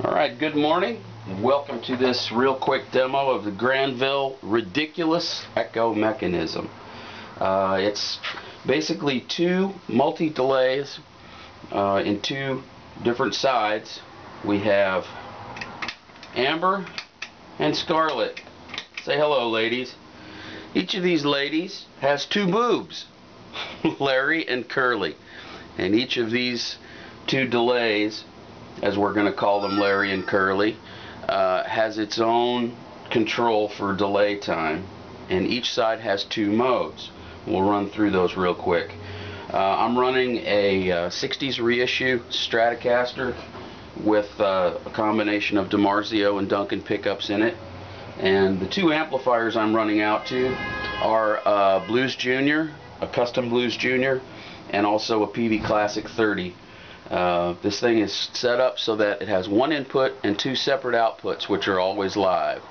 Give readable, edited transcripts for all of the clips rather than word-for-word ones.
Alright, good morning. Welcome to this real quick demo of the Granville Ridiculous Echo Mechanism. It's basically two multi-delays in two different sides. We have Amber and Scarlet. Say hello, ladies. Each of these ladies has two boobs, Larry and Curly. And each of these two delays, as we're going to call them Larry and Curly, has its own control for delay time, and each side has two modes. We'll run through those real quick. I'm running a 60s reissue Stratocaster with a combination of DiMarzio and Duncan pickups in it, and the two amplifiers I'm running out to are Blues Junior, a custom Blues Junior, and also a PV Classic 30. This thing is set up so that it has one input and two separate outputs, which are always live.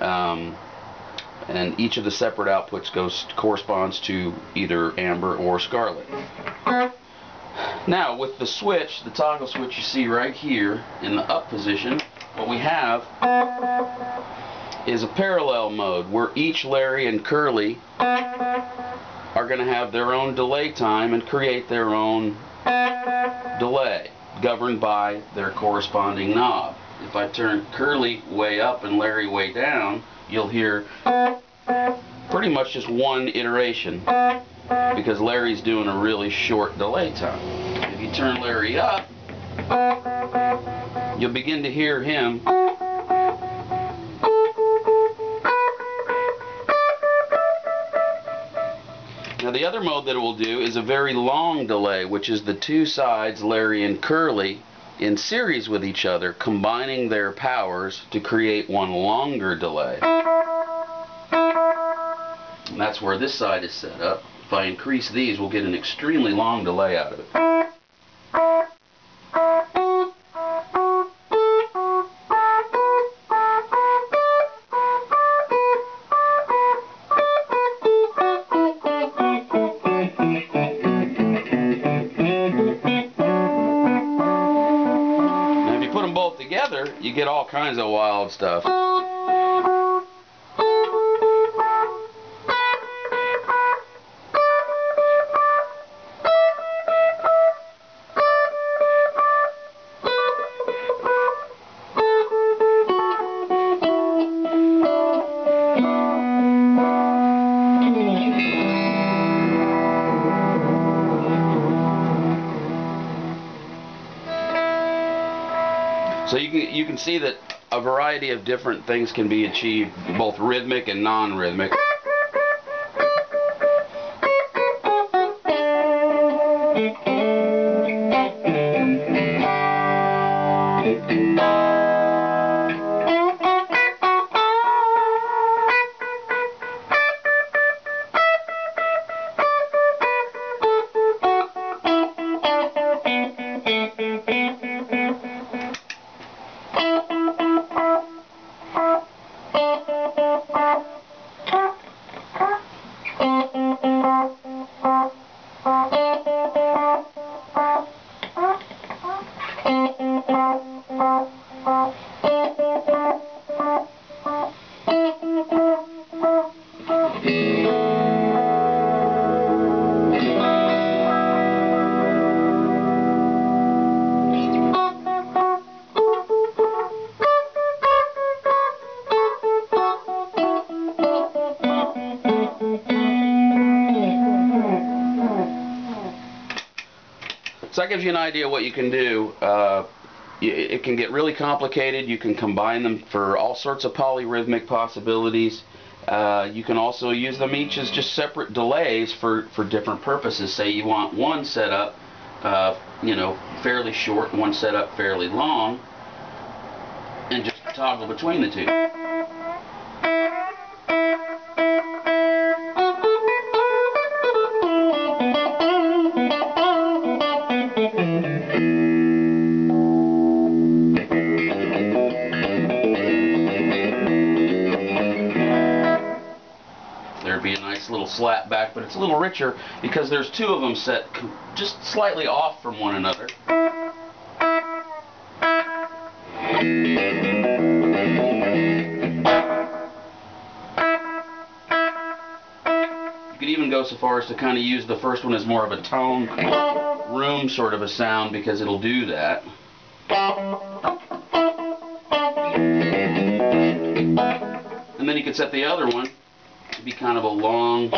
And each of the separate outputs corresponds to either Amber or Scarlet. Now, with the switch, the toggle switch you see right here in the up position, what we have is a parallel mode where each Larry and Curly are going to have their own delay time and create their own delay, governed by their corresponding knob. If I turn Curly way up and Larry way down, you'll hear pretty much just one iteration, because Larry's doing a really short delay time. If you turn Larry up, you'll begin to hear him Now, the other mode that it will do is a very long delay, which is the two sides, Larry and Curly, in series with each other, combining their powers to create one longer delay. And that's where this side is set up. If I increase these, we'll get an extremely long delay out of it. Both together, you get all kinds of wild stuff. So you can see that a variety of different things can be achieved, both rhythmic and non-rhythmic. So that gives you an idea what you can do. It can get really complicated. You can combine them for all sorts of polyrhythmic possibilities. You can also use them each as just separate delays for different purposes. Say you want one setup, fairly short, one setup fairly long, and just toggle between the two. There'd be a nice little slap back, but it's a little richer because there's two of them set just slightly off from one another. go so far as to kind of use the first one as more of a tone room sort of a sound, because it'll do that. And then you can set the other one to be kind of a long,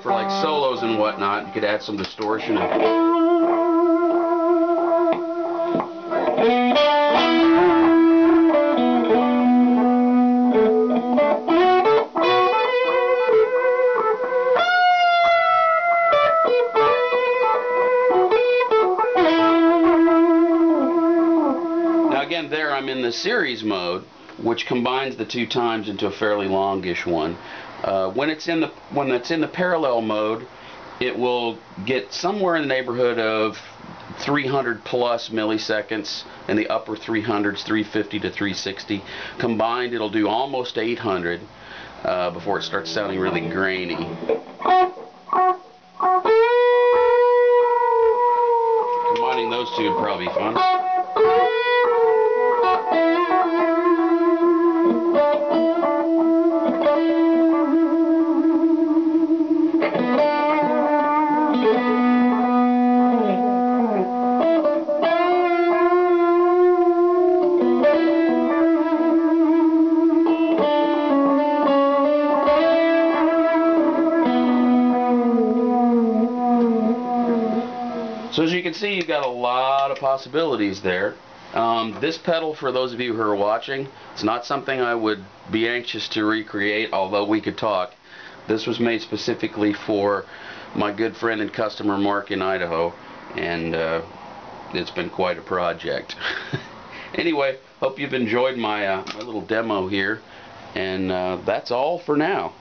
for like solos and whatnot. You could add some distortion. Again, there I'm in the series mode, which combines the two times into a fairly longish one. When it's in the parallel mode, it will get somewhere in the neighborhood of 300 plus milliseconds, in the upper 300s, 350 to 360. Combined, it'll do almost 800 before it starts sounding really grainy. Combining those two would probably be fun. So as you can see, you've got a lot of possibilities there. This pedal, for those of you who are watching, it's not something I would be anxious to recreate, although we could talk. This was made specifically for my good friend and customer Mark in Idaho, and it's been quite a project. Anyway, hope you've enjoyed my little demo here, and that's all for now.